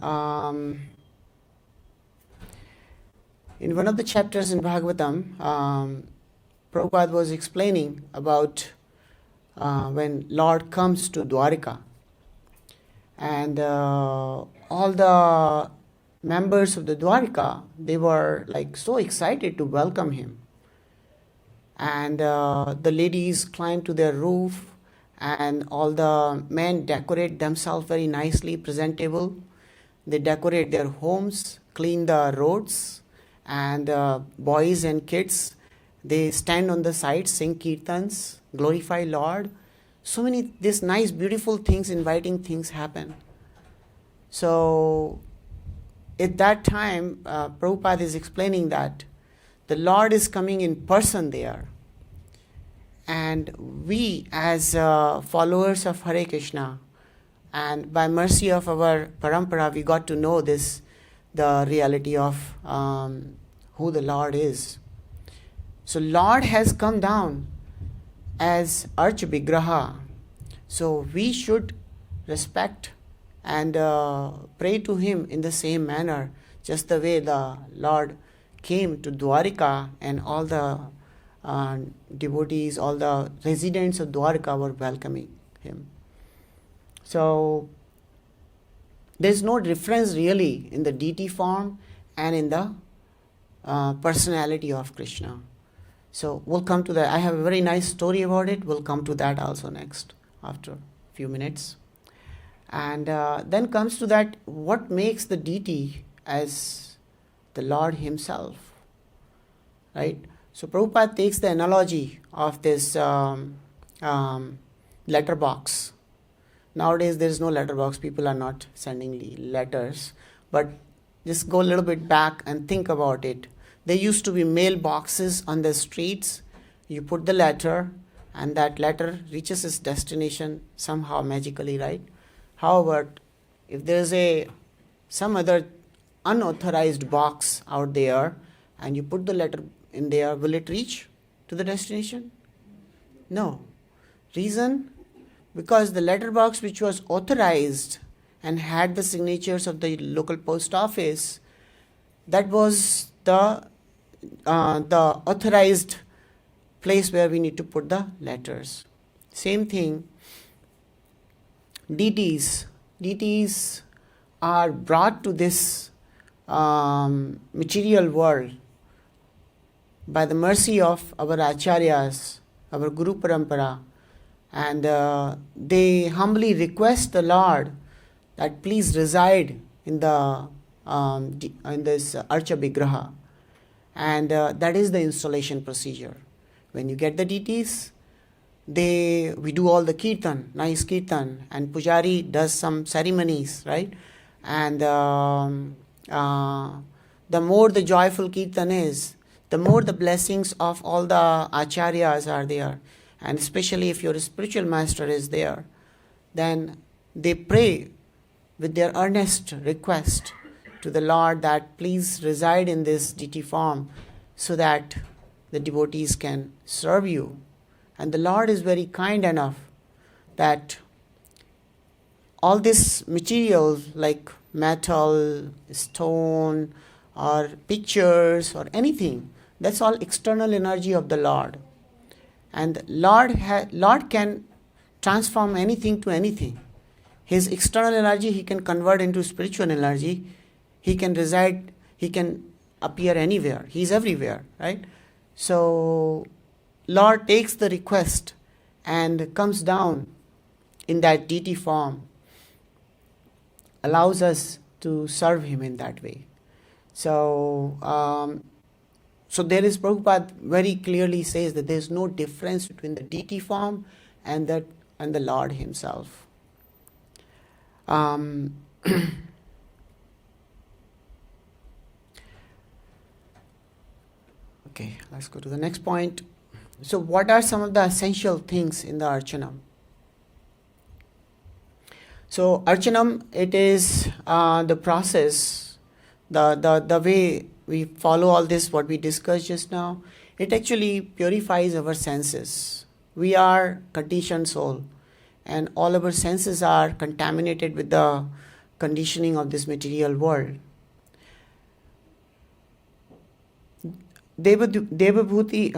in one of the chapters in Bhagavatam, Prabhupada was explaining about when Lord comes to Dwarika, and all the members of the Dwarika, they were like so excited to welcome him. And the ladies climb to their roof, and all the men decorate themselves very nicely, presentable. They decorate their homes, clean the roads, and boys and kids, they stand on the side, sing kirtans, glorify Lord. So many these nice, beautiful things, inviting things happen. So at that time, Prabhupada is explaining that the Lord is coming in person there. And we as followers of Hare Krishna, and by mercy of our parampara, we got to know this, the reality of who the Lord is. So Lord has come down as Archavigraha. So we should respect and pray to him in the same manner, just the way the Lord came to Dwarika, and all the devotees, all the residents of Dwarika were welcoming him. So there's no difference really in the deity form and in the personality of Krishna. So we'll come to that. I have a very nice story about it. We'll come to that also next, after a few minutes. And then comes to that, what makes the deity as the Lord himself, right? So Prabhupada takes the analogy of this letterbox. Nowadays there is no letterbox. People are not sending letters. But just go a little bit back and think about it. There used to be mailboxes on the streets. You put the letter, and that letter reaches its destination somehow magically, right? However, if there is some other unauthorized box out there, and you put the letter in there, will it reach to the destination? No. Reason? Because the letterbox which was authorized and had the signatures of the local post office, that was the authorized place where we need to put the letters. Same thing, deities are brought to this material world by the mercy of our acharyas, our Guru Parampara, and they humbly request the Lord that please reside in the in this Archa Vigraha, and that is the installation procedure. When you get the deities, we do all the kirtan, nice kirtan, and Pujari does some ceremonies, right? And the more the joyful kirtan is, the more the blessings of all the acharyas are there. And especially if your spiritual master is there, then they pray with their earnest request to the Lord that please reside in this deity form so that the devotees can serve you. And the Lord is very kind enough that all this material like metal, stone, or pictures or anything, that's all external energy of the Lord. And Lord can transform anything to anything. His external energy he can convert into spiritual energy. He can reside, he can appear anywhere. He's everywhere, right? So Lord takes the request and comes down in that deity form, allows us to serve him in that way. So so there is, Prabhupada very clearly says that there is no difference between the deity form and the Lord himself. Okay, let's go to the next point. So what are some of the essential things in the Archanam? So Archanam, it is the process, the way we follow all this, what we discussed just now. It actually purifies our senses. We are conditioned soul, and all our senses are contaminated with the conditioning of this material world. Devbhuti,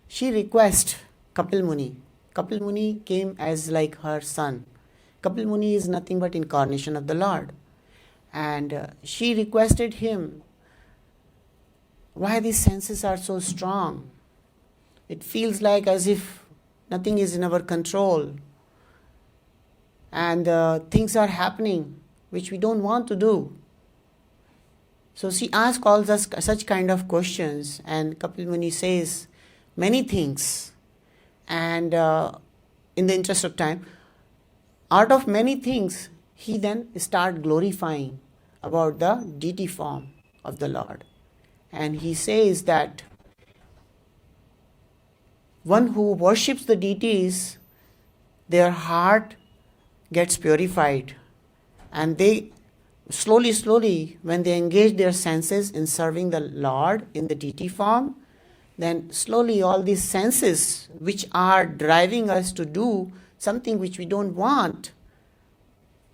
she requests Kapil Muni. Kapil Muni came as like her son. Kapil Muni is nothing but incarnation of the Lord. And she requested him, why these senses are so strong? It feels like as if nothing is in our control. And things are happening which we don't want to do. So she asks all such kind of questions, and Kapil Muni says many things. And in the interest of time, out of many things, he then start glorifying about the deity form of the Lord. And he says that one who worships the deities, their heart gets purified, and they slowly, when they engage their senses in serving the Lord in the deity form, then slowly all these senses which are driving us to do something which we don't want,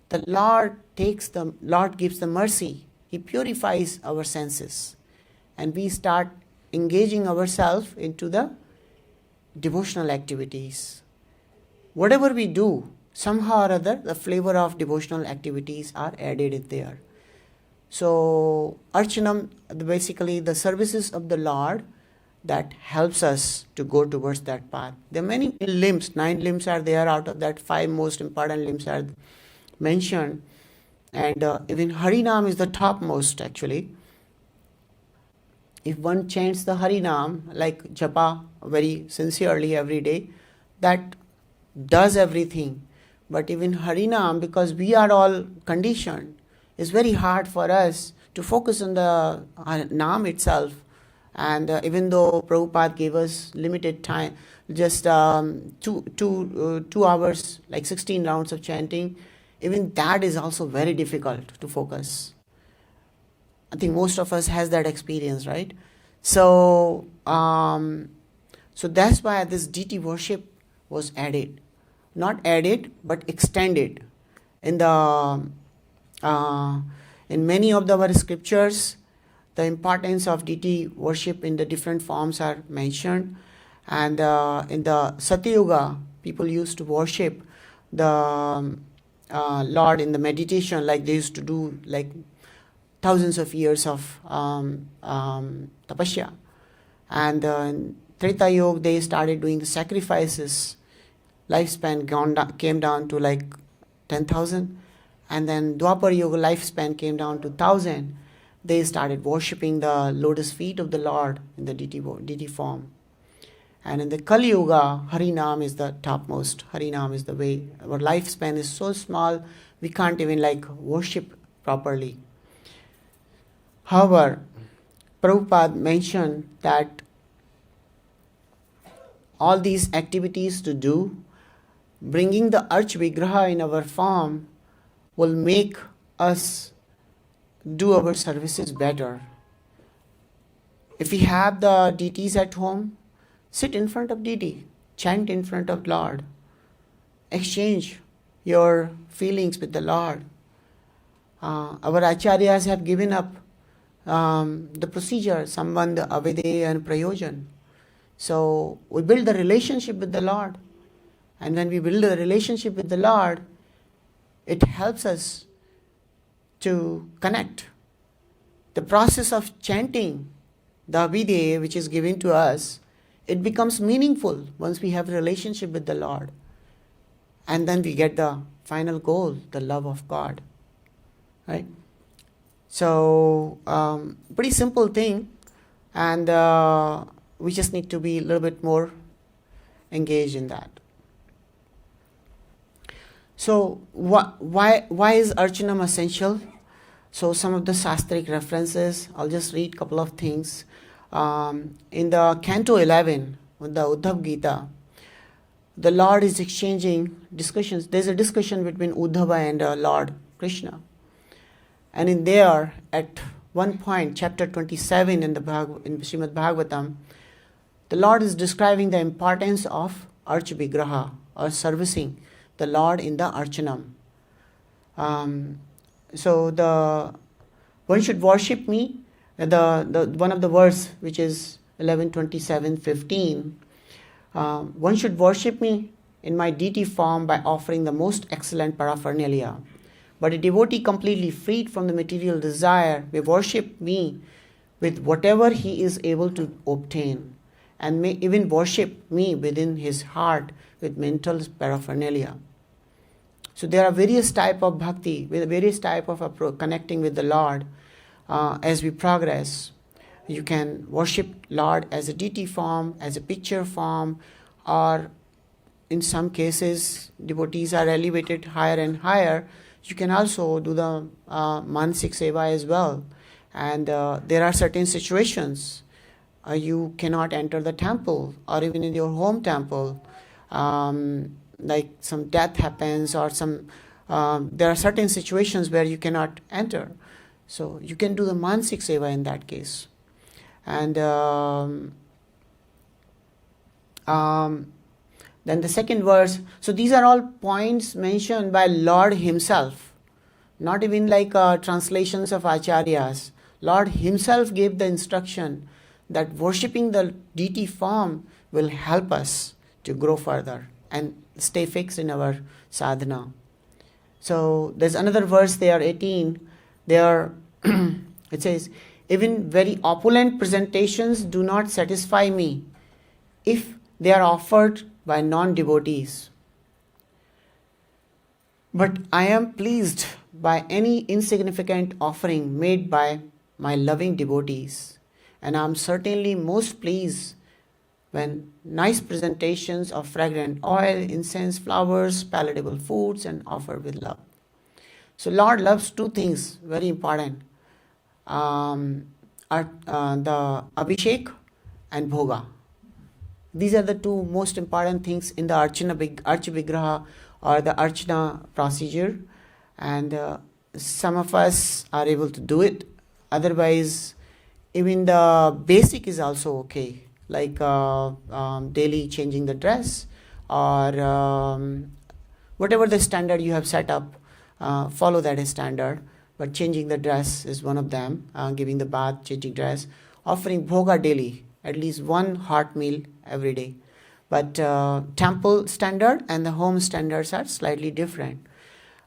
the Lord gives the mercy. He purifies our senses, and we start engaging ourselves into the devotional activities. Whatever we do, somehow or other, the flavor of devotional activities are added in there. So, Archanam, basically the services of the Lord, that helps us to go towards that path. There are many limbs, 9 limbs are there, out of that 5 most important limbs are mentioned. And even Harinam is the topmost actually. If one chants the Harinam, like japa very sincerely every day, that does everything. But even Harinam, because we are all conditioned, it's very hard for us to focus on the Naam itself. And even though Prabhupada gave us limited time, just 2 hours, like 16 rounds of chanting, even that is also very difficult to focus. I think most of us has that experience, right? So, so that's why this deity worship was added. Not added, but extended. In many of our scriptures, the importance of deity worship in the different forms are mentioned. And in the Satyuga, people used to worship the Lord in the meditation, like they used to do like thousands of years of tapasya. And in Treta Yuga, they started doing the sacrifices. Lifespan came down to like 10,000. And then Dwapar Yuga lifespan came down to 1,000. They started worshipping the lotus feet of the Lord in the deity form. And in the Kali Yuga, Harinam is the topmost. Harinam is the way. Our lifespan is so small, we can't even like worship properly. However, Prabhupada mentioned that all these activities to do, bringing the Arch Vigraha in our form, will make us do our services better. If we have the deities at home, sit in front of deity, chant in front of Lord, exchange your feelings with the Lord. Our acharyas have given up the procedure, Sambandha, Avideya and Prayojan. So we build the relationship with the Lord. And when we build a relationship with the Lord, it helps us to connect. The process of chanting the Avideya, which is given to us, it becomes meaningful once we have a relationship with the Lord. And then we get the final goal, the love of God. Right? So, pretty simple thing. And we just need to be a little bit more engaged in that. So, why is Archanam essential? So, some of the Shastric references, I'll just read a couple of things. In the Canto 11, with the Uddhav Gita, the Lord is exchanging discussions. There's a discussion between Uddhava and Lord Krishna. And in there, at one point, chapter 27 in Srimad Bhagavatam, the Lord is describing the importance of Arch Vigraha, or servicing the Lord in the Archanam. So one should worship me. The one of the verse, which is 11:27:15. One should worship me in my deity form by offering the most excellent paraphernalia. But a devotee completely freed from the material desire may worship me with whatever he is able to obtain, and may even worship me within his heart with mental paraphernalia. So there are various type of bhakti, with various type of connecting with the Lord. As we progress, you can worship Lord as a deity form, as a picture form, or in some cases, devotees are elevated higher and higher. You can also do the Mansik Seva as well. And there are certain situations you cannot enter the temple, or even in your home temple. Like some death happens, or there are certain situations where you cannot enter. So you can do the Mansik Seva in that case. And then the second verse. So these are all points mentioned by Lord Himself, not even like translations of Acharyas. Lord Himself gave the instruction that worshipping the deity form will help us to grow further and stay fixed in our sadhana. So there's another verse there, 18. There it says, even very opulent presentations do not satisfy me if they are offered by non-devotees. But I am pleased by any insignificant offering made by my loving devotees, and I am certainly most pleased when nice presentations of fragrant oil, incense, flowers, palatable foods, and offered with love. So Lord loves two things, very important, are the Abhishek and Bhoga. These are the two most important things in the Archana Vigraha or the Archana procedure, and some of us are able to do it. Otherwise, even the basic is also okay, like daily changing the dress, or whatever the standard you have set up, follow that as standard. But changing the dress is one of them, giving the bath, changing dress, offering bhoga daily, at least one hot meal every day. But temple standard and the home standards are slightly different.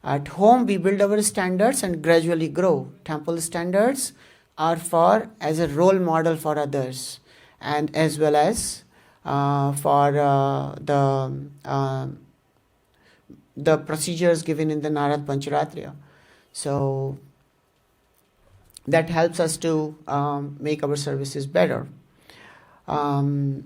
At home, we build our standards and gradually grow. Temple standards are as a role model for others, and as well as for the procedures given in the Narad Pancharatriya. So that helps us to make our services better. Then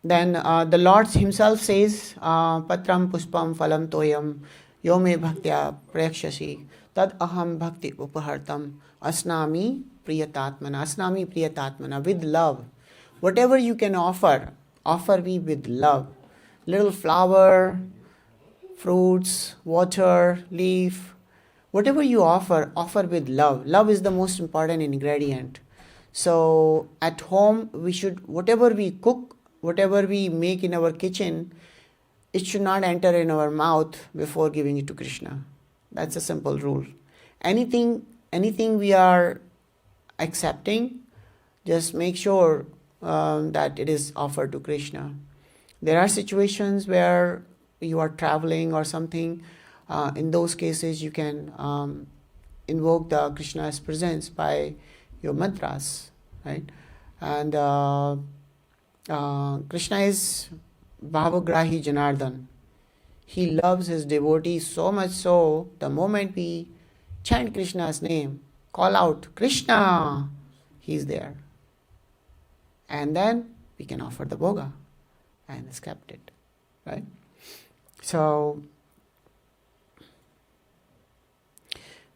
the Lord Himself says, Patram Puspam Phalam Toyam Yome Bhaktya Prakshasi Tad Aham Bhakti Upahartam Asnami Priyatatmana, with love. Whatever you can offer me with love. Little flower, fruits, water, leaf, whatever you offer with love. Love is the most important ingredient. So at home, we should, whatever we cook, whatever we make in our kitchen, it should not enter in our mouth before giving it to Krishna. That's a simple rule. Anything we are accepting, just make sure that it is offered to Krishna. There are situations where you are traveling or something. In those cases, you can invoke the Krishna's presence by your mantras, right? And Krishna is Bhavagrahi Janardhan. He loves his devotees so much so, the moment we chant Krishna's name, call out Krishna, he's there. And then we can offer the bhoga and accept it, right? So,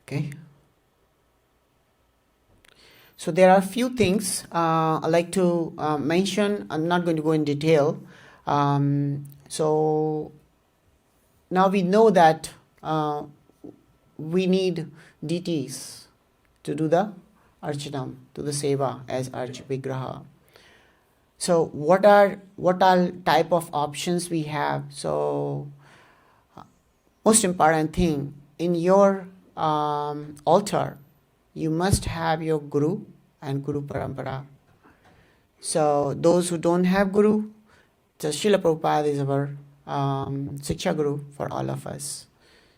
okay. So there are a few things I'd like to mention. I'm not going to go in detail. So now we know that we need deities to do the Archanam, to the Seva as Arch Vigraha. So what are type of options we have? So most important thing in your altar, you must have your Guru and Guru Parampara. So those who don't have Guru, just Srila Prabhupada is our Siksha Guru for all of us.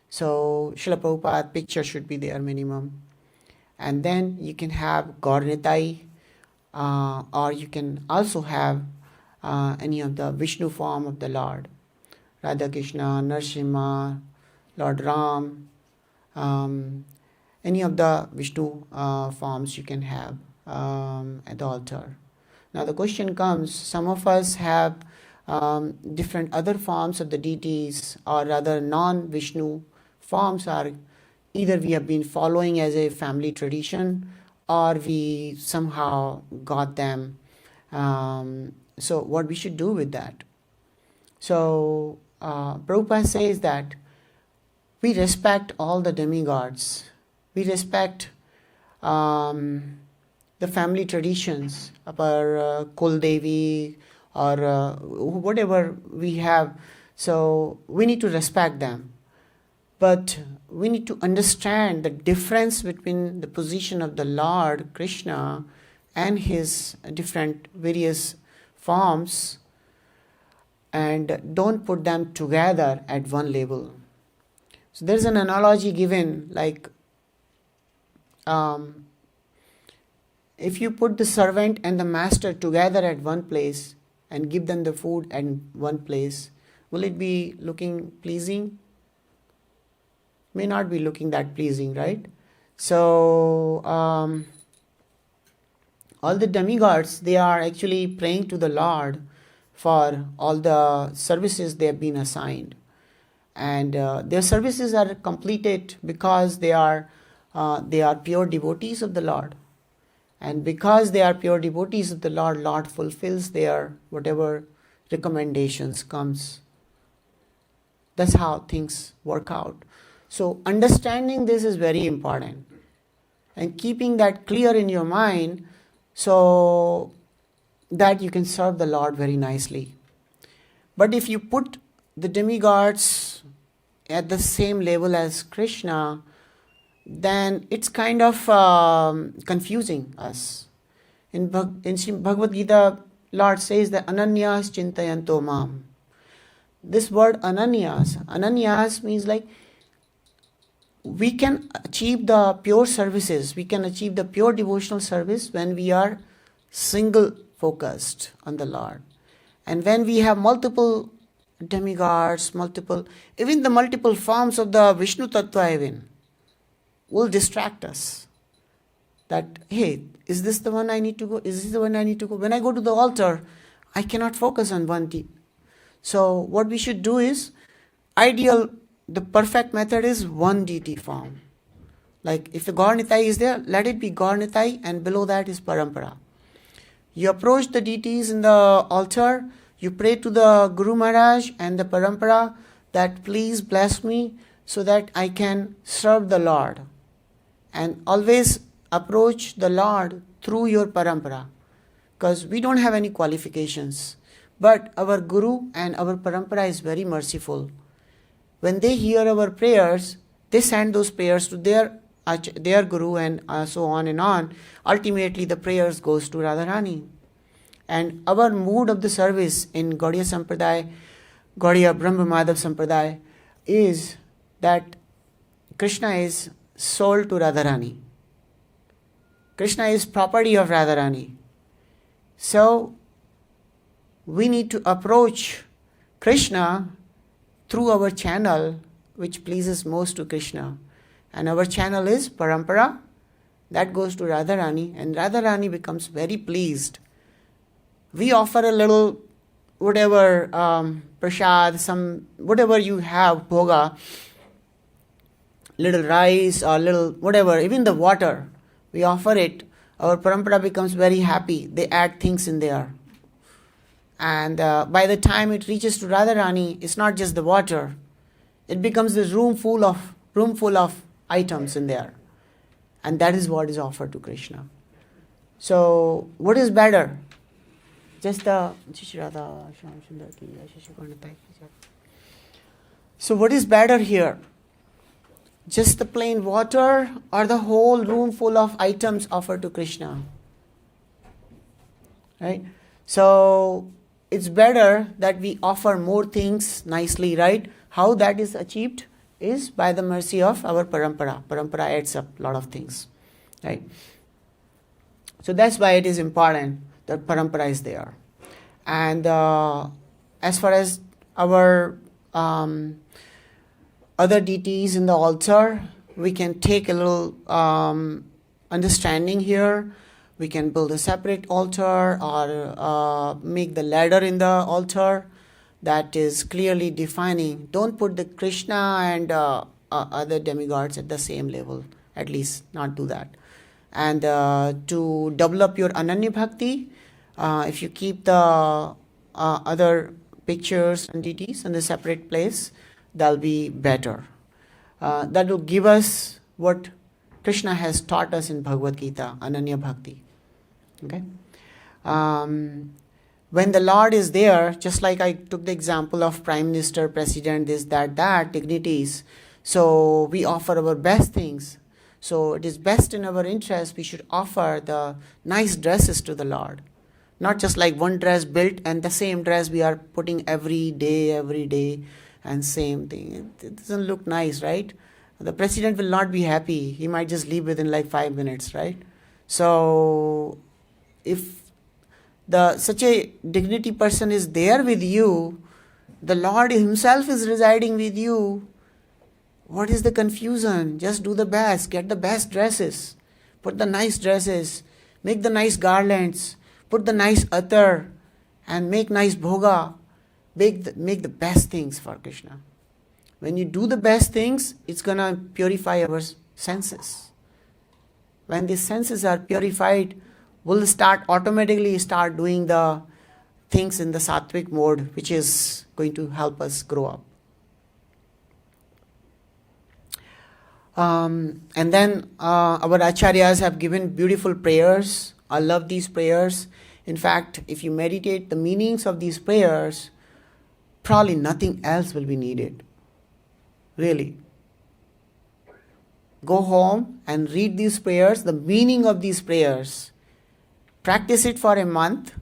So Srila Prabhupada picture should be there minimum. And then you can have Gaur Nitai, or you can also have any of the Vishnu form of the Lord. Radha Krishna, Narasimha, Lord Ram, any of the Vishnu forms you can have at the altar. Now the question comes, some of us have different other forms of the deities, or rather non-Vishnu forms are either we have been following as a family tradition, or we somehow got them. So what we should do with that? So Prabhupada says that we respect all the demigods. We respect the family traditions of our Kul Devi, or whatever we have. So we need to respect them. But we need to understand the difference between the position of the Lord Krishna and his different various forms, and don't put them together at one level. So there's an analogy given, like if you put the servant and the master together at one place and give them the food at one place, will it be looking pleasing? May not be looking that pleasing, right? So all the demigods, they are actually praying to the Lord for all the services they have been assigned. And their services are completed because they are pure devotees of the Lord. And because they are pure devotees of the Lord, Lord fulfills their whatever recommendations comes. That's how things work out. So understanding this is very important, and keeping that clear in your mind so that you can serve the Lord very nicely. But if you put the demigods at the same level as Krishna, then it's kind of confusing us. In Bhagavad Gita, Lord says that Ananyas Chintayanto Mam. This word Ananyas means like we can achieve the pure services, we can achieve the pure devotional service when we are single focused on the Lord. And when we have multiple demigods, even the multiple forms of the Vishnu Tattva even will distract us. That, hey, is this the one I need to go? Is this the one I need to go? When I go to the altar, I cannot focus on one deity. So what we should do is, the perfect method is one deity form. Like if the Gaur Nitai is there, let it be Gaur Nitai, and below that is Parampara. You approach the deities in the altar, you pray to the Guru Maharaj and the Parampara that please bless me so that I can serve the Lord. And always approach the Lord through your Parampara, because we don't have any qualifications. But our Guru and our Parampara is very merciful. When they hear our prayers, they send those prayers to their Guru, and so on and on. Ultimately, the prayers goes to Radharani. And our mood of the service in Gaudiya Sampradaya, Gaudiya Brahma Madhav Sampradaya, is that Krishna is sold to Radharani. Krishna is property of Radharani. So, we need to approach Krishna through our channel which pleases most to Krishna. And our channel is Parampara, that goes to Radharani, and Radharani becomes very pleased. We offer a little whatever prasad, whatever you have, bhoga, little rice or little whatever, even the water, we offer it. Our Parampara becomes very happy. They add things in there. And by the time it reaches to Radharani, it's not just the water. It becomes this room full of items in there. And that is what is offered to Krishna. So, what is better? Just the So what is better here? Just the plain water or the whole room full of items offered to Krishna? Right? So it's better that we offer more things nicely, right? How that is achieved is by the mercy of our parampara. Parampara adds up a lot of things, right? So that's why it is important that parampara is there. And as far as our other deities in the altar, we can take a little understanding here. We can build a separate altar or make the ladder in the altar that is clearly defining. Don't put the Krishna and other demigods at the same level. At least not do that. And to develop your Ananya Bhakti, if you keep the other pictures and deities in a separate place, that'll be better. That will give us what Krishna has taught us in Bhagavad Gita, Ananya Bhakti. Okay. When the Lord is there, just like I took the example of Prime Minister, President, this, that, dignities. So we offer our best things. So it is best in our interest, we should offer the nice dresses to the Lord. Not just like one dress built and the same dress we are putting every day and same thing. It doesn't look nice, right? The president will not be happy. He might just leave within like 5 minutes, right? So if such a dignity person is there with you, the Lord himself is residing with you, what is the confusion? Just do the best, get the best dresses, put the nice dresses, make the nice garlands, put the nice attar, and make nice bhoga, make the best things for Krishna. When you do the best things, it's going to purify our senses. When these senses are purified, we'll automatically start doing the things in the sattvic mode, which is going to help us grow up. And then our acharyas have given beautiful prayers. I love these prayers. In fact, if you meditate the meanings of these prayers, probably nothing else will be needed. Really. Go home and read these prayers, the meaning of these prayers. Practice it for a month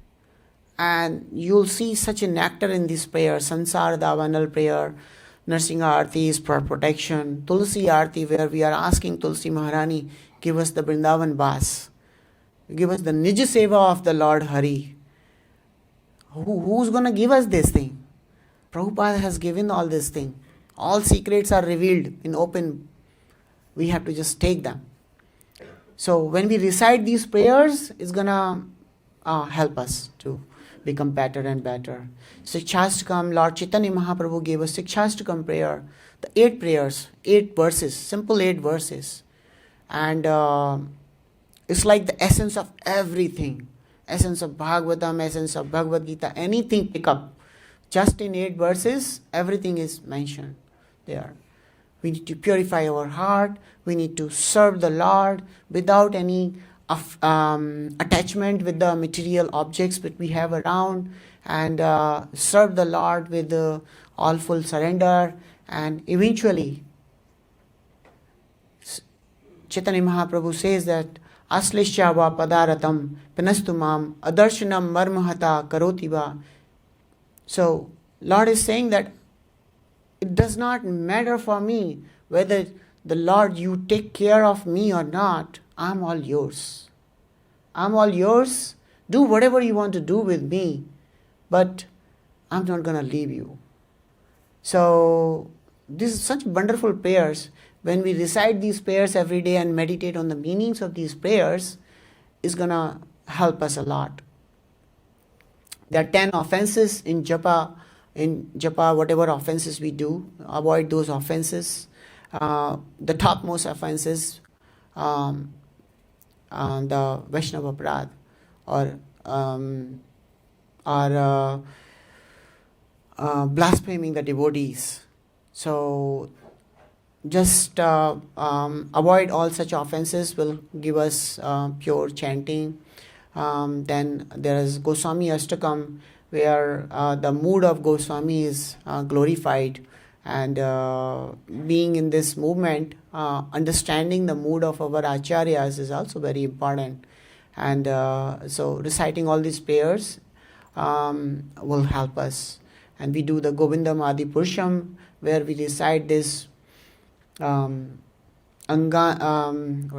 and you'll see such a nectar in these prayers. Sansar Davanal prayer, Narsinga Arti is for protection. Tulsi Arti, where we are asking Tulsi Maharani, give us the Vrindavan Bas. Give us the Nij Seva of the Lord Hari. Who's going to give us this thing? Prabhupada has given all this thing. All secrets are revealed in open. We have to just take them. So when we recite these prayers, it's going to help us to become better and better. Sikshastakam, Lord Chaitanya Mahaprabhu gave us Sikshastakam prayer. The 8 prayers, 8 verses, simple 8 verses. And it's like the essence of everything. Essence of Bhagavatam, essence of Bhagavad Gita, anything pick up. Just in 8 verses, everything is mentioned there. We need to purify our heart. We need to serve the Lord without any attachment with the material objects that we have around, and serve the Lord with all full surrender. And eventually, Chaitanya Mahaprabhu says that Aslishya va padaratam pinastumam adarshanam marmahata karotiva. So Lord is saying that it does not matter for me whether the Lord you take care of me or not. I'm all yours. I'm all yours. Do whatever you want to do with me, but I'm not going to leave you. So this is such wonderful prayers. When we recite these prayers every day and meditate on the meanings of these prayers, is going to help us a lot. There are 10 offenses in japa. In japa, whatever offenses we do, avoid those offenses. The topmost offenses, the Vaishnava Aparadh, or blaspheming the devotees. So just avoid all such offenses will give us pure chanting. Then there is Goswami Ashtakam, where the mood of Goswami is glorified, And being in this movement, understanding the mood of our acharyas is also very important. And so reciting all these prayers will help us. And we do the Govindam Adi Purusham, where we recite this what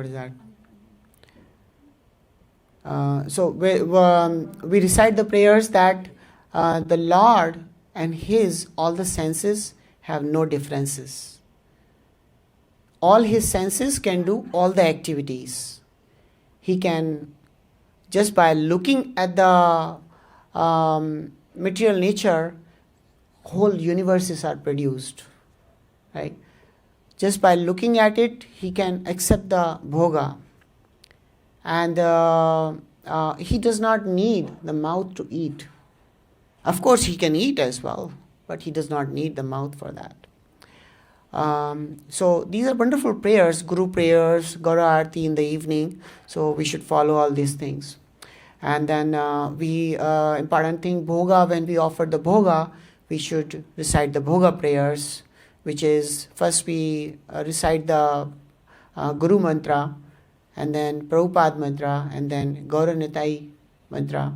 is that? So we recite the prayers that the Lord and His, all the senses have no differences. All His senses can do all the activities. He can, just by looking at the material nature, whole universes are produced, right? Just by looking at it, He can accept the bhoga. And He does not need the mouth to eat. Of course, He can eat as well, but He does not need the mouth for that. So these are wonderful prayers, Guru prayers, Gaura Arati in the evening. So we should follow all these things. And then important thing, bhoga, when we offer the bhoga, we should recite the bhoga prayers, which is first we recite the Guru mantra, and then Prabhupada mantra, and then Gaura Nitai mantra,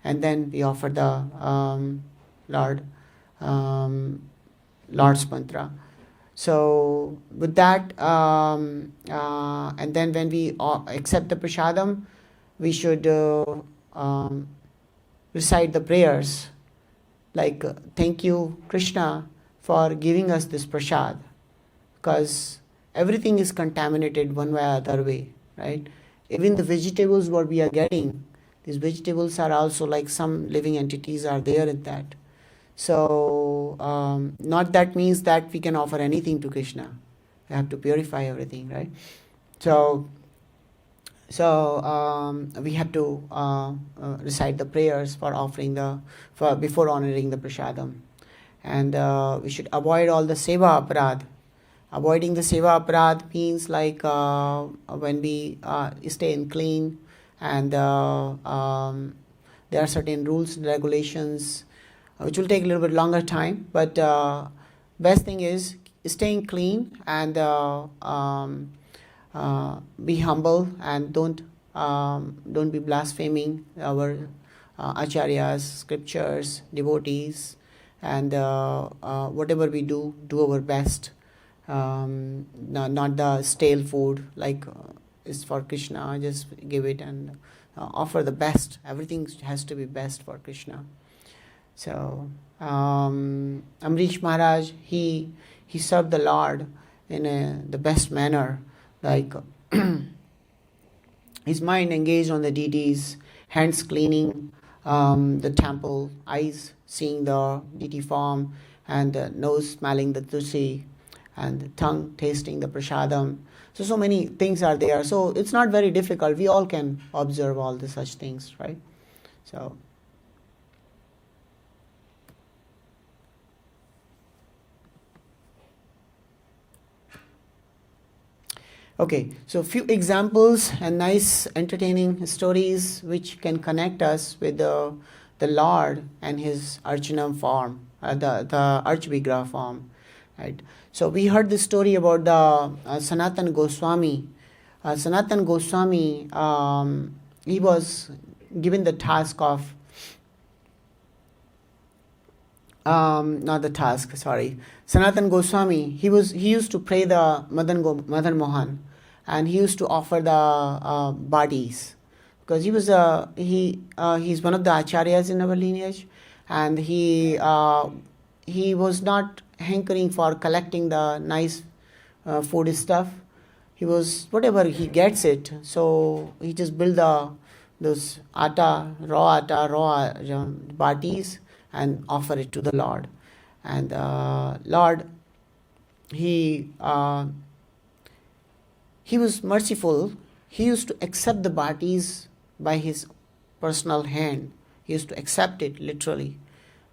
and then we offer the Lord's mantra. So with that, and then when we accept the prasadam, we should recite the prayers like, thank you, Krishna, for giving us this prasad, because everything is contaminated one way or other way, right? Even the vegetables what we are getting, these vegetables are also like some living entities are there in that. So not that means that we can offer anything to Krishna. We have to purify everything, right? So we have to recite the prayers for offering before honoring the prasadam. And we should avoid all the seva aparad. Avoiding the seva aparad means like when we stay in clean, and there are certain rules and regulations which will take a little bit longer time, but best thing is staying clean and be humble, and don't be blaspheming our acharyas, scriptures, devotees, and whatever we do our best. Not the stale food like is for Krishna, just give it and offer the best. Everything has to be best for Krishna. So Amrish Maharaj, he served the Lord in the best manner, like his mind engaged on the deities, hands cleaning the temple, eyes seeing the deity form, and nose smelling the tulsi, and the tongue tasting the prasadam. So many things are there. So it's not very difficult. We all can observe all the such things, right? So okay, so few examples and nice entertaining stories which can connect us with the Lord and His Archanam form, the Archvigraha form, right? So we heard this story about the Sanatan Goswami. Sanatan Goswami, he was given the task of, Sanatan Goswami, he used to pray the Madan Mohan, and he used to offer the bodies, because he's one of the acharyas in our lineage, and he was not hankering for collecting the nice food stuff. He was, whatever he gets it, so he just build those raw bodies and offer it to the Lord. And Lord, he was merciful. He used to accept the bodies by his personal hand. He used to accept it literally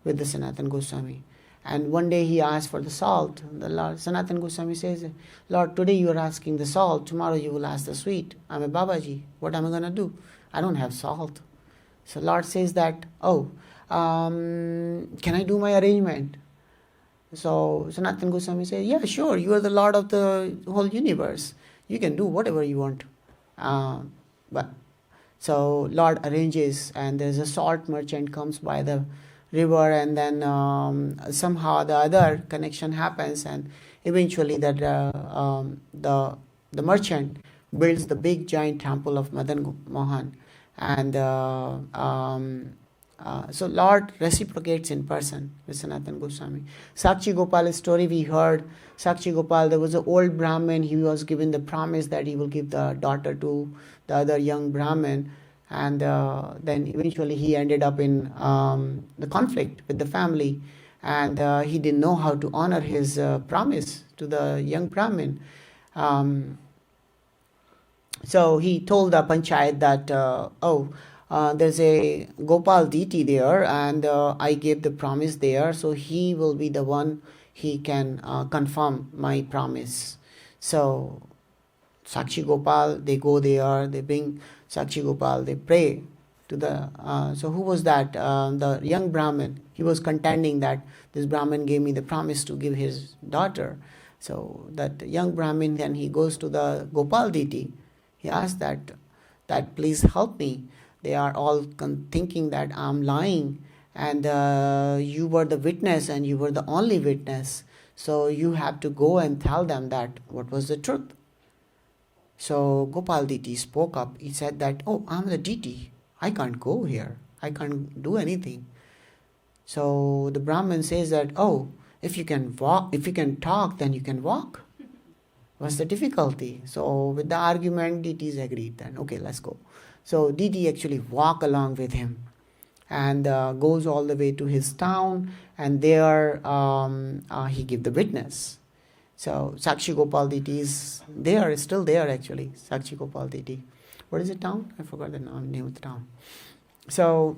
with the Sanatan Goswami. And one day he asked for the salt. The Lord, Sanatan Goswami says, Lord, today you are asking the salt, tomorrow you will ask the sweet. I'm a Babaji. What am I going to do? I don't have salt. So Lord says that, can I do my arrangement? So Sanatana Goswami said, yeah, sure, you are the Lord of the whole universe. You can do whatever you want. But so Lord arranges, and there's a salt merchant comes by the river, and then somehow the other connection happens, and eventually that the merchant builds the big giant temple of Madan Mohan, and so Lord reciprocates in person with Sanatana Goswami. Sakshi Gopal's story we heard. Sakshi Gopal, there was an old Brahmin. He was given the promise that he will give the daughter to the other young Brahmin, and then eventually he ended up in the conflict with the family, and he didn't know how to honor his promise to the young Brahmin. So he told the panchayat that, there's a Gopal deity there, and I gave the promise there, so he will be the one, he can confirm my promise. So Sakshi Gopal, they go there, they bring Sakshi Gopal, they pray to the, so who was that? The young Brahmin. He was contending that this Brahmin gave me the promise to give his daughter. So that young Brahmin, then he goes to the Gopal deity. He asked that please help me. They are all thinking that I'm lying, and you were the witness, and you were the only witness. So you have to go and tell them that what was the truth. So Gopal deity spoke up. He said that, oh, I'm the deity. I can't go here. I can't do anything. So the Brahmin says that, oh, if you can walk, if you can talk, then you can walk. What's the difficulty? So with the argument, deities agreed then, okay, let's go. So deity actually walk along with him, and goes all the way to his town, and there he give the witness. So Sakshi Gopal deity is there, still there actually, Sakshi Gopal deity. What is the town? I forgot the name of the town. So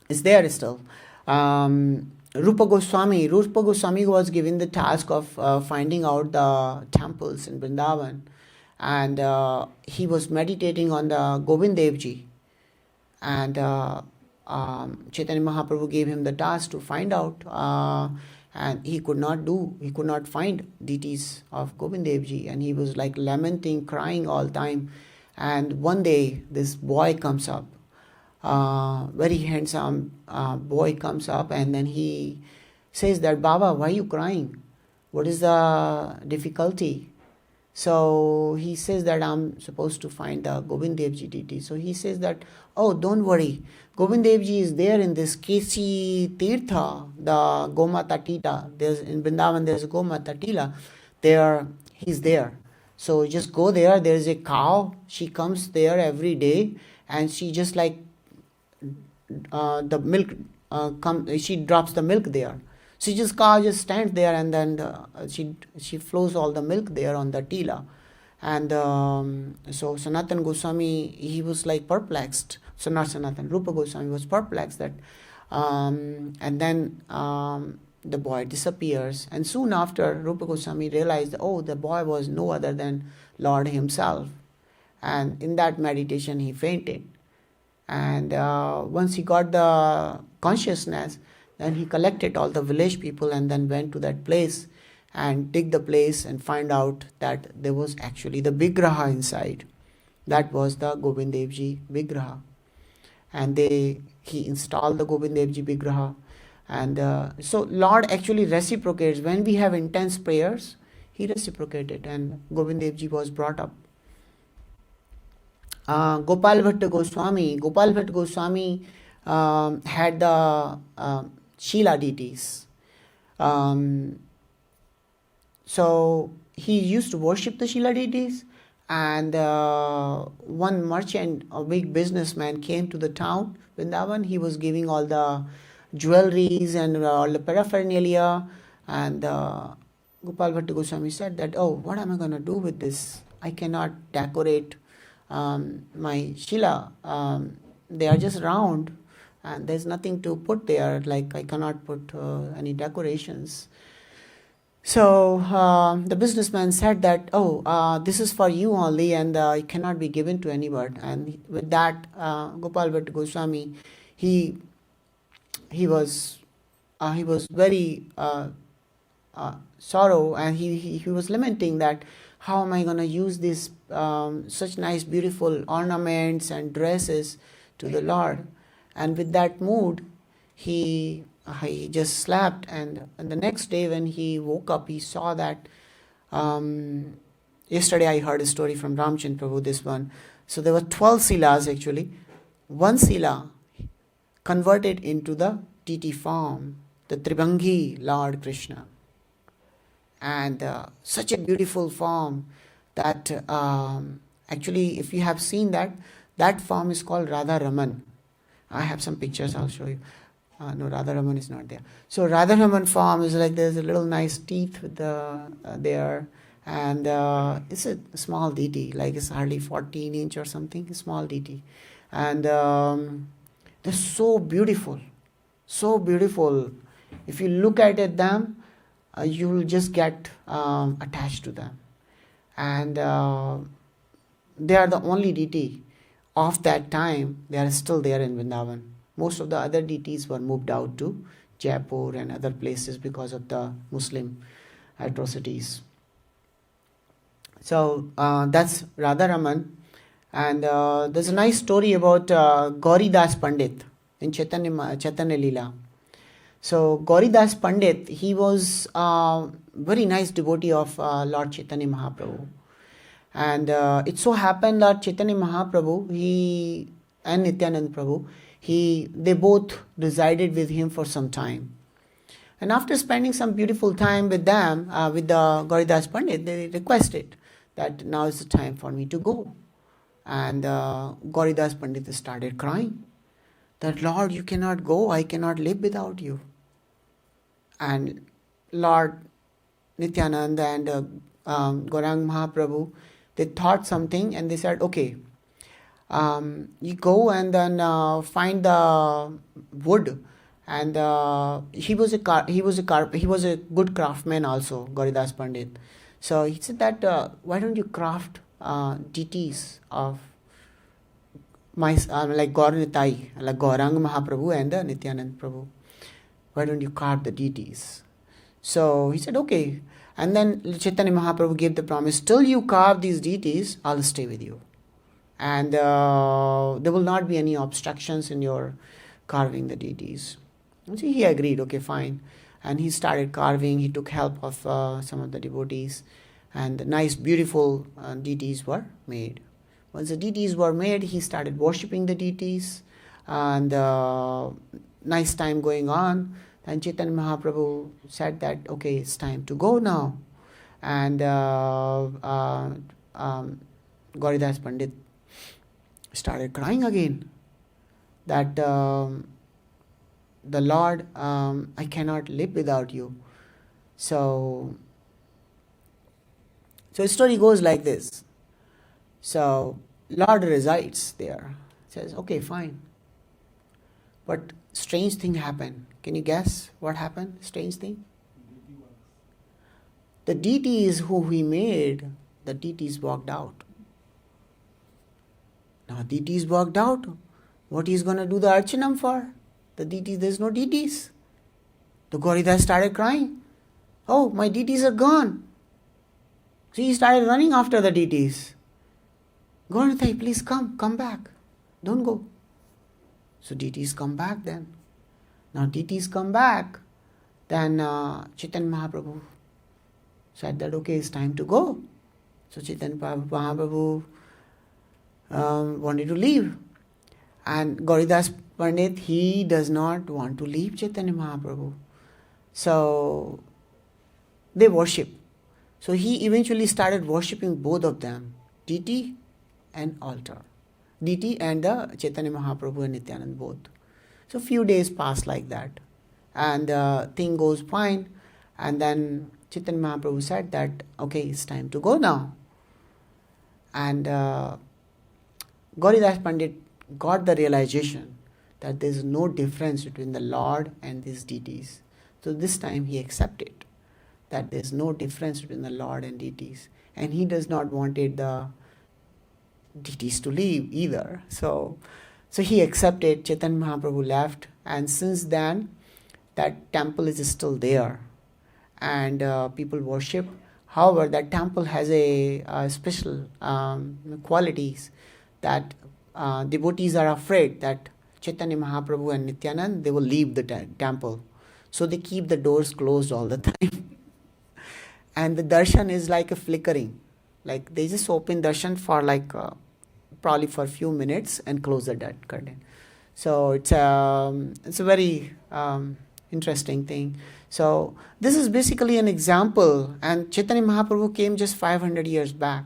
it's there still. Rupa Goswami was given the task of finding out the temples in Vrindavan, and he was meditating on the Govind Devji, and Chaitanya Mahaprabhu gave him the task to find out, and he could not find deities of Govind Devji, and he was like lamenting, crying all time. And one day this boy comes up, very handsome boy comes up, and then he says that, Baba, why are you crying? What is the difficulty? So he says that I'm supposed to find the Govind Devji deity. So he says that, oh, don't worry, Govind Devji is there in this Kesi Tirtha, the Gomata Tila. There's in Vrindavan, there's a Gomata Tila. There, he's there. So just go there. There's a cow. She comes there every day, and she just like the milk she drops the milk there. So just cow just stands there, and then she flows all the milk there on the tila. And so Sanatana Goswami, he was like perplexed. So not Sanatana, Rupa Goswami was perplexed that, and then the boy disappears. And soon after, Rupa Goswami realized, oh, the boy was no other than Lord himself. And in that meditation, he fainted. And once he got the consciousness, then he collected all the village people and then went to that place and dig the place and find out that there was actually the Vigraha inside. That was the Govind Devji Vigraha. And he installed the Govind Devji Vigraha. And so Lord actually reciprocates. When we have intense prayers, he reciprocated, and Govind Devji was brought up. Gopal Bhatta Goswami had the Shila deities. So he used to worship the Shila deities, and one merchant, a big businessman, came to the town, Vrindavan. He was giving all the jewelries and all the paraphernalia, and Gopal Bhatta Goswami said that, oh, what am I going to do with this? I cannot decorate my Shila. They are just round, and there's nothing to put there, like I cannot put any decorations. So the businessman said that, oh, this is for you only, and it cannot be given to anyone. And with that, Gopal Bhatta Goswami, he was very sorrow, and he was lamenting that how am I going to use these such nice beautiful ornaments and dresses to the Lord. And with that mood, he just slept, and the next day when he woke up, he saw that yesterday I heard a story from Ramchandra Prabhu, this one. So there were 12 silas actually. One sila converted into the deity form, the Tribhangi Lord Krishna. And such a beautiful form that actually, if you have seen that form is called Radha Raman. I have some pictures, I'll show you. No, Radha Raman is not there. So Radha Raman form is like there's a little nice teeth with there, and it's a small deity, like it's hardly 14 inch or something, a small deity. And they're so beautiful, so beautiful. If you look at them, you will just get attached to them. And they are the only deity of that time. They are still there in Vrindavan. Most of the other deities were moved out to Jaipur and other places because of the Muslim atrocities. So that's Radharaman. And there's a nice story about Gauridas Pandit in Chaitanya Leela. So Gauridas Pandit, he was a very nice devotee of Lord Chaitanya Mahaprabhu. And it so happened that Chaitanya Mahaprabhu, and Nityanand Prabhu, they both resided with him for some time. And after spending some beautiful time with them, with the Gauridas Pandit, they requested that now is the time for me to go. And Gauridas Pandit started crying that, Lord, you cannot go, I cannot live without you. And Lord Nityananda and Gaurang Mahaprabhu, they thought something and they said, okay, you go and then find the wood. And he was a good craftsman also, Gauridas Pandit. So he said that why don't you craft deities of my like Gaur Nitai, like Gaurang Mahaprabhu and Nityanand Prabhu. Why don't you carve the deities? So he said, okay. And then Chaitanya Mahaprabhu gave the promise, till you carve these deities, I'll stay with you. And there will not be any obstructions in your carving the deities. And so he agreed, okay, fine. And he started carving. He took help of some of the devotees. And nice, beautiful deities were made. Once the deities were made, he started worshipping the deities. And nice time going on. Then Chaitanya Mahaprabhu said that, okay, it's time to go now. And Gauridas Pandit started crying again that the Lord, I cannot live without you. So the story goes like this. So Lord resides there. Says, okay, fine. But strange thing happened. Can you guess what happened? Strange thing? The deities who he made, the deities walked out. Now deities walked out. What he's going to do the Archanam for? The deities, there's no deities. The Gauridas started crying. Oh, my deities are gone. So he started running after the deities. Gauritai, please come back. Don't go. So deities come back then. Now deities come back. Then Chaitanya Mahaprabhu said that, okay, it's time to go. So Chaitanya Mahaprabhu wanted to leave. And Gauridas Pandit, he does not want to leave Chaitanya Mahaprabhu. So they worship. So he eventually started worshipping both of them, deity and altar. Deity and the Chaitanya Mahaprabhu and Nityanand both. So few days pass like that. And thing goes fine. And then Chaitanya Mahaprabhu said that, okay, it's time to go now. And Gauridas Pandit got the realization that there is no difference between the Lord and these deities. So this time he accepted that there is no difference between the Lord and deities. And he does not wanted the deities to leave either. So he accepted. Chaitanya Mahaprabhu left. And since then, that temple is still there. and people worship. However, that temple has a special qualities that devotees are afraid that Chaitanya Mahaprabhu and Nityanand, they will leave the temple. So they keep the doors closed all the time. And the darshan is like a flickering. Like they just open darshan for probably for a few minutes and close the curtain. So it's a very interesting thing. So this is basically an example, and Chaitanya Mahaprabhu came just 500 years back,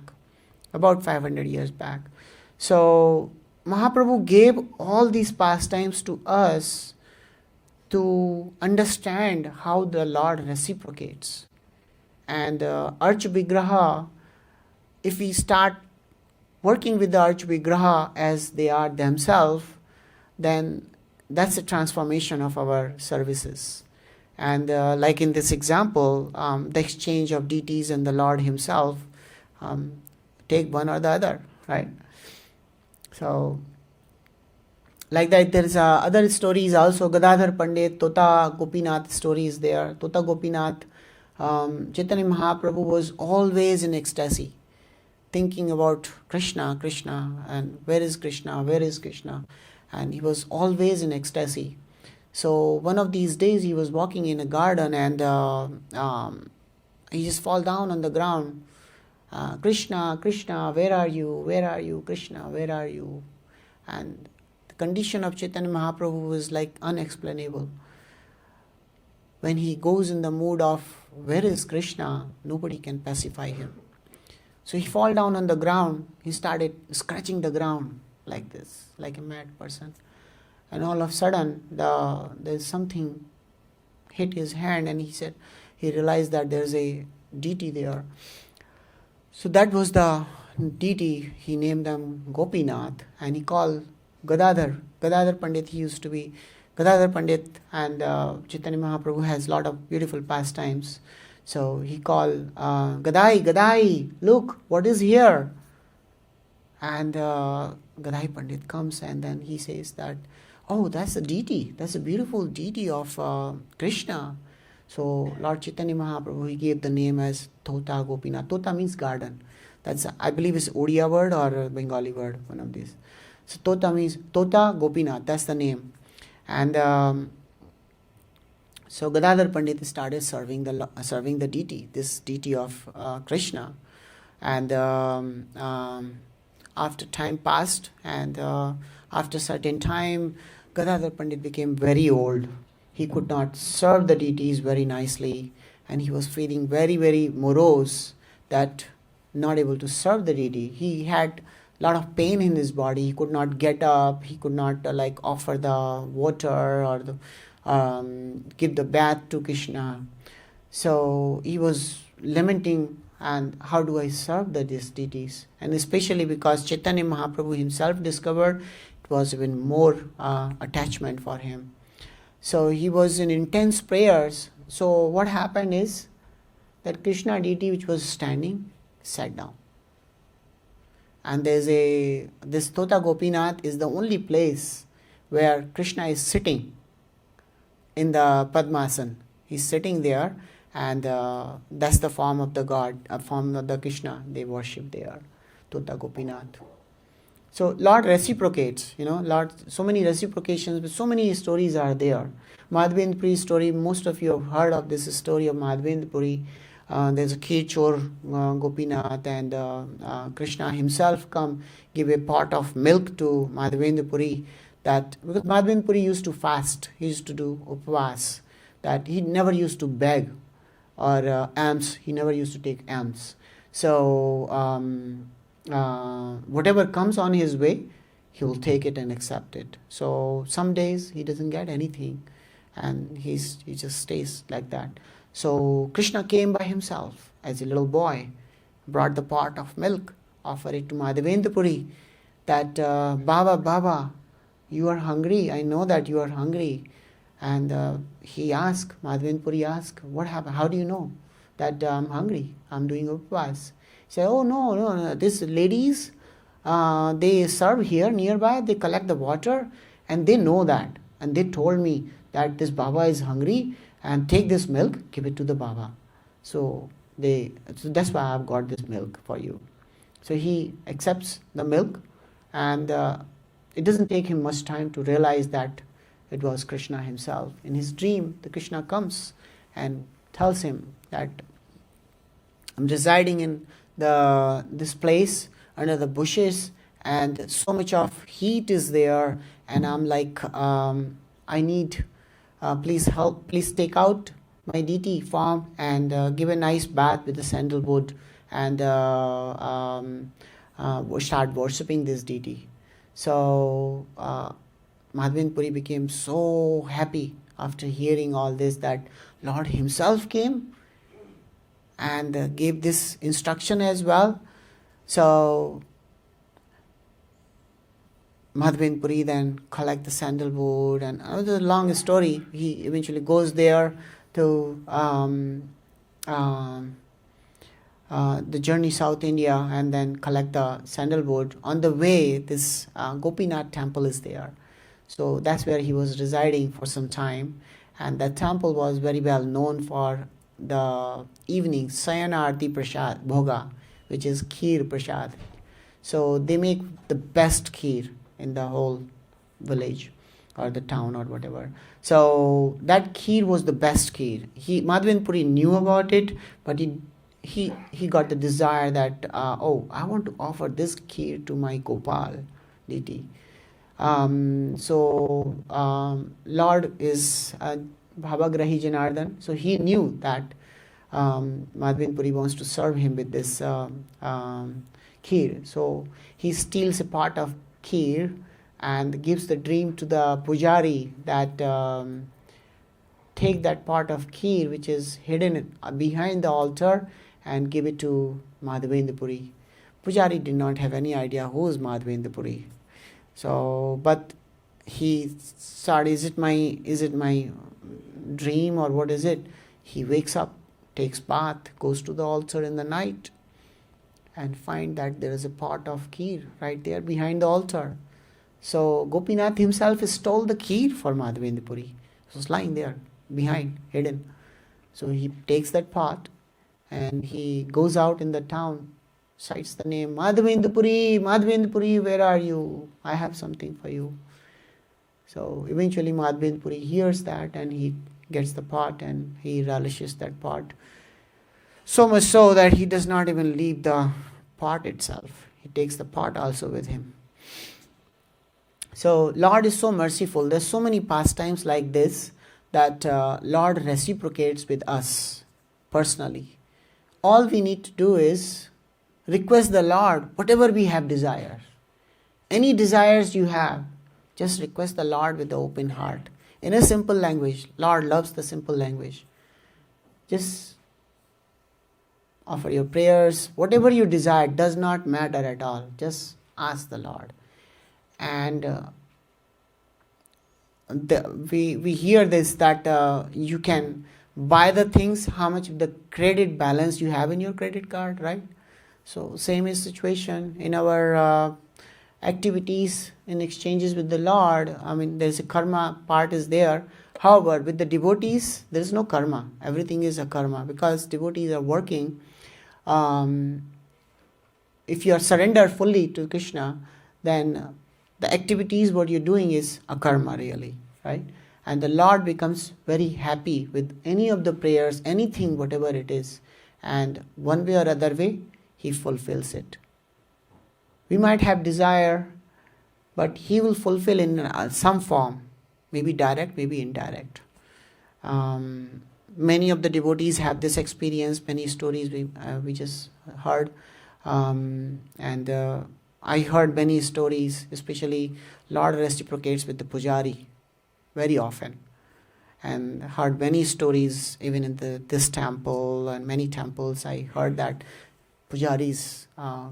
about 500 years back. So Mahaprabhu gave all these pastimes to us to understand how the Lord reciprocates. And Arch Vigraha, if we start working with the Arch Vigraha as they are themselves, then that's a transformation of our services. And like in this example, the exchange of deities and the Lord himself, take one or the other, right? So, like that, there is other stories also. Gadadhar Pandit, Tota Gopinath story is there. Tota Gopinath, Chaitanya Mahaprabhu was always in ecstasy, thinking about Krishna, Krishna, and where is Krishna, where is Krishna? And he was always in ecstasy. So one of these days he was walking in a garden and he just fall down on the ground. Krishna, Krishna, where are you? Where are you? Krishna, where are you? And the condition of Chaitanya Mahaprabhu was like unexplainable. When he goes in the mood of where is Krishna, nobody can pacify him. So he fall down on the ground. He started scratching the ground like this, like a mad person. And all of a sudden, there's something hit his hand, and he realized that there's a deity there. So that was the deity. He named them Gopinath, and he called Gadadhar. Gadadhar Pandit, he used to be Gadadhar Pandit, and Chaitanya Mahaprabhu has a lot of beautiful pastimes. So he called Gadai, Gadai, look, what is here? And Gadai Pandit comes, and then he says that, oh, that's a deity. That's a beautiful deity of Krishna. So Lord Chaitanya Mahaprabhu, he gave the name as Tota Gopinath. Tota means garden. That's, I believe, is Odia word or a Bengali word, one of these. So Tota means Tota Gopinath. That's the name. And so Gadadhar Pandit started serving the deity, this deity of Krishna. And after time passed, and after certain time, Gadadhar Pandit became very old. He could not serve the deities very nicely, and he was feeling very, very morose that not able to serve the deity. He had a lot of pain in his body. He could not get up. He could not offer the water or give the bath to Krishna. So he was lamenting, and how do I serve these deities? And especially because Chaitanya Mahaprabhu himself discovered, it was even more attachment for him. So he was in intense prayers. So what happened is that Krishna deity, which was standing, sat down. And this Tota Gopinath is the only place where Krishna is sitting in the Padmasana. He's sitting there, and that's the form of the God, a form of the Krishna they worship there, Tota Gopinath. So Lord reciprocates, Lord, so many reciprocations, but so many stories are there. Madhavendra Puri story, most of you have heard of this story of Madhavendra Puri. There's a Khechor Gopinath, and Krishna himself give a pot of milk to Madhavendra Puri. That because Madhavendra Puri used to fast, he used to do upvas, that he never used to beg or alms, he never used to take alms. So whatever comes on his way, he will take it and accept it. So some days he doesn't get anything, and he just stays like that. So Krishna came by himself as a little boy, brought the pot of milk, offered it to Madhavendra Puri, that Baba, you are hungry. I know that you are hungry. And he asked, Madhavendra Puri asked, what happened? How do you know that I'm hungry? I'm doing upvas. He said, oh, no. These ladies, they serve here nearby. They collect the water, and they know that. And they told me that this Baba is hungry, and take this milk, give it to the Baba. So that's why I've got this milk for you. So he accepts the milk, and it doesn't take him much time to realize that it was Krishna himself. In his dream, the Krishna comes and tells him that I'm residing in this place under the bushes, and so much of heat is there, and I'm like, I need, please help, please take out my deity form and give a nice bath with the sandalwood and start worshipping this deity. So Madhavendra Puri became so happy after hearing all this that Lord himself came and gave this instruction as well. So Madhavendra Puri then collect the sandalwood, and another long story. He eventually goes there to the journey South India and then collect the sandalwood. On the way, this Gopinath temple is there. So that's where he was residing for some time, and that temple was very well known for the evening Sayana Arti Prasad Bhoga, which is Kheer Prasad. So they make the best kheer in the whole village or the town or whatever. So that kheer was the best kheer. Madhavendra Puri knew about it, but he got the desire that I want to offer this kheer to my Gopal deity. Lord is Bhavagrahi Janardhan. So he knew that Madhavendra Puri wants to serve him with this kheer. So he steals a part of kheer and gives the dream to the pujari that take that part of kheer which is hidden behind the altar and give it to Madhavendra Puri. Pujari did not have any idea who is Madhavendra Puri. So, but he started, is it my dream or what is it? He wakes up, takes bath, goes to the altar in the night and find that there is a pot of kheer right there behind the altar. So Gopinath himself stole the kheer for Madhavendra Puri. It was lying there behind, hidden. So he takes that pot and he goes out in the town, cites the name, Madhavendra Puri, where are you? I have something for you. So eventually Madhavendra Puri hears that and he gets the pot and he relishes that pot. So much so that he does not even leave the pot itself. He takes the pot also with him. So Lord is so merciful. There's so many pastimes like this that Lord reciprocates with us personally. All we need to do is request the Lord whatever we have desires. Any desires you have, just request the Lord with the open heart. In a simple language. Lord loves the simple language. Just offer your prayers. Whatever you desire does not matter at all. Just ask the Lord. And we hear this that you can buy the things, how much of the credit balance you have in your credit card, right? So same is situation in our activities, in exchanges with the Lord. I mean, there's a karma part is there. However, with the devotees, there is no karma. Everything is a karma because devotees are working. If you are surrendered fully to Krishna, then the activities what you're doing is a karma really, right? And the Lord becomes very happy with any of the prayers, anything, whatever it is. And one way or other way, He fulfills it. We might have desire, but He will fulfill in some form, maybe direct, maybe indirect. Many of the devotees have this experience, many stories we just heard. I heard many stories, especially Lord reciprocates with the pujari very often. And heard many stories even in this temple and many temples. I heard that pujaris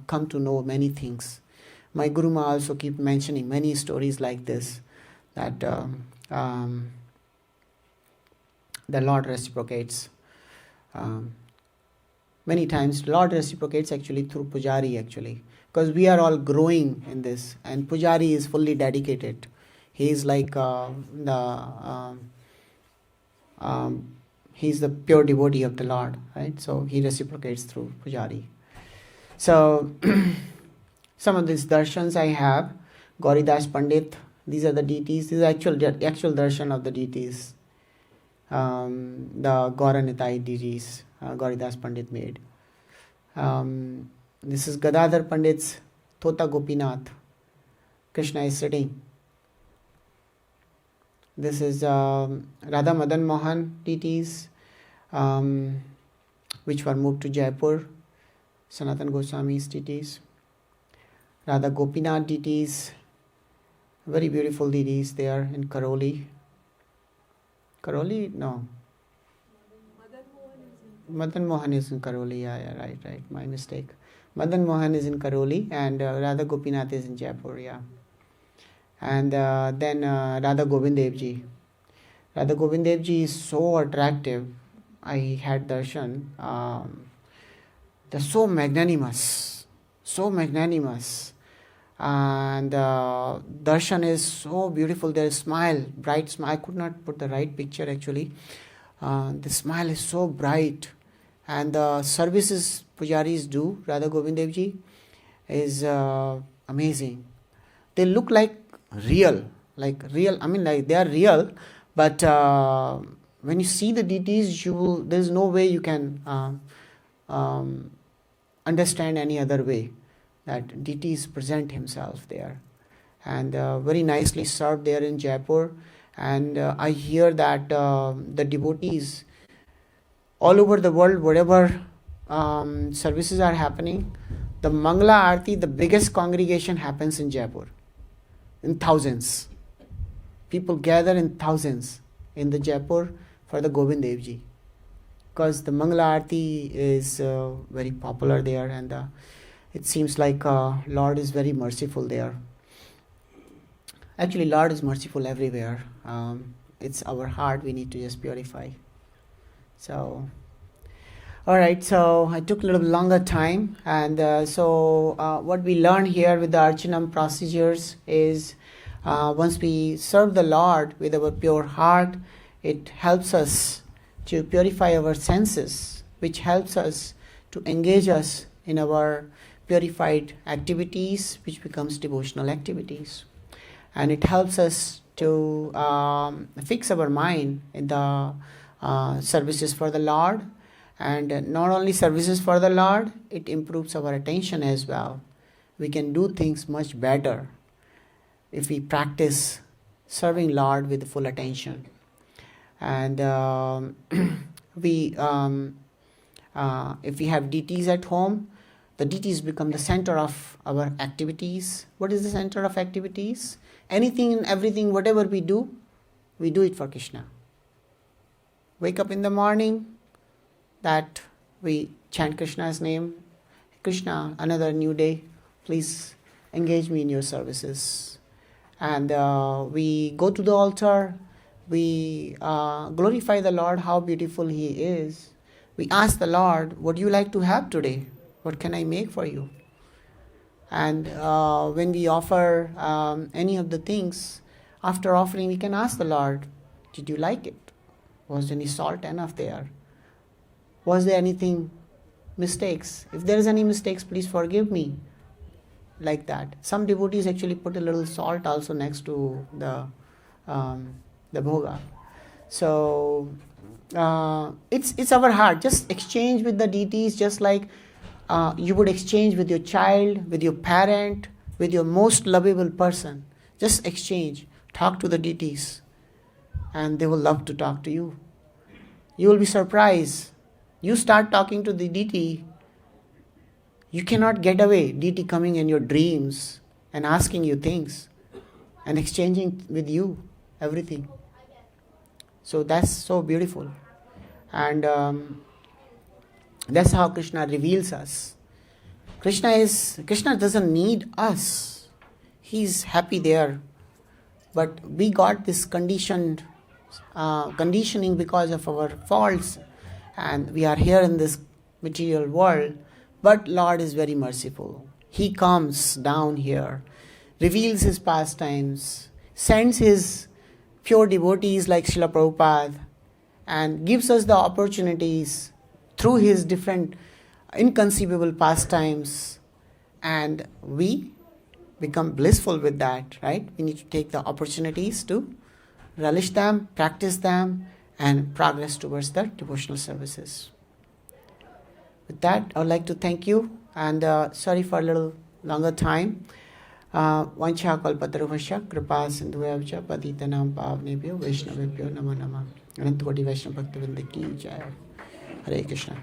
come to know many things. My Guru Ma also keep mentioning many stories like this, that the Lord reciprocates. Many times Lord reciprocates actually through pujari actually, because we are all growing in this, and pujari is fully dedicated. He is like he's the pure devotee of the Lord, right? So he reciprocates through Pujari. So some of these darshans I have, Gauridas Pandit, these are the deities. These are actual darshan of the deities. The Gauranitai deities, Gauridas Pandit made. This is Gadadhar Pandit's Tota Gopinath. Krishna is sitting. This is Radha Madan Mohan deities, which were moved to Jaipur. Sanatan Goswami's deities. Radha Gopinath deities, very beautiful deities. They are in Karoli. Karoli? No. Madan Mohan is in Karoli. Yeah, right. My mistake. Madan Mohan is in Karoli and Radha Gopinath is in Jaipur. Yeah. And then Radha Govind Devji. Radha Govind Devji is so attractive. I had darshan. They're so magnanimous. And darshan is so beautiful. Their smile, bright smile. I could not put the right picture actually. The smile is so bright. And the services pujaris do, Radha Govind Devji, is amazing. They look like real. I mean, like they are real. But when you see the deities, there's no way you can understand any other way that deities present himself there, and very nicely served there in Jaipur. And I hear that the devotees all over the world, wherever services are happening, the Mangala Aarti, the biggest congregation happens in Jaipur, in thousands. People gather in thousands in the Jaipur for the Govind Devji, because the Mangala Aarti is very popular there, and it seems like Lord is very merciful there. Actually, Lord is merciful everywhere. It's our heart we need to just purify. So, alright, so I took a little longer time, and what we learn here with the Archanam procedures is once we serve the Lord with our pure heart, it helps us to purify our senses, which helps us to engage us in our purified activities, which becomes devotional activities. And it helps us to fix our mind in the services for the Lord. And not only services for the Lord, it improves our attention as well. We can do things much better if we practice serving Lord with full attention. And if we have deities at home, the deities become the center of our activities. What is the center of activities? Anything and everything, whatever we do it for Krishna. Wake up in the morning, that we chant Krishna's name. Krishna, another new day, please engage me in your services. And we go to the altar, we glorify the Lord, how beautiful He is. We ask the Lord, what do you like to have today? What can I make for you? And when we offer any of the things, after offering, we can ask the Lord, did you like it? Was there any salt enough there? Was there anything mistakes? If there is any mistakes, please forgive me. Like that. Some devotees actually put a little salt also next to the bhoga. So it's our heart. Just exchange with the deities, just like you would exchange with your child, with your parent, with your most lovable person. Just exchange. Talk to the deities, and they will love to talk to you. You will be surprised. You start talking to the deity, you cannot get away. Deity coming in your dreams and asking you things and exchanging with you everything. So that's so beautiful. And that's how Krishna reveals us. Krishna doesn't need us. He's happy there. But we got this conditioning because of our faults, and we are here in this material world. But Lord is very merciful. He comes down here, reveals His pastimes, sends His pure devotees like Srila Prabhupada, and gives us the opportunities through his different inconceivable pastimes, and we become blissful with that, right? We need to take the opportunities to relish them, practice them, and progress towards the devotional services. With that, I would like to thank you, and sorry for a little longer time. Vancha kalpataruvasya kripa sindhuyavcha patitanam pavnebhyo vaishnavebhyo namo namah. Anant Koti Vaishnava Bhaktivinoda ki jai. Hare Krishna.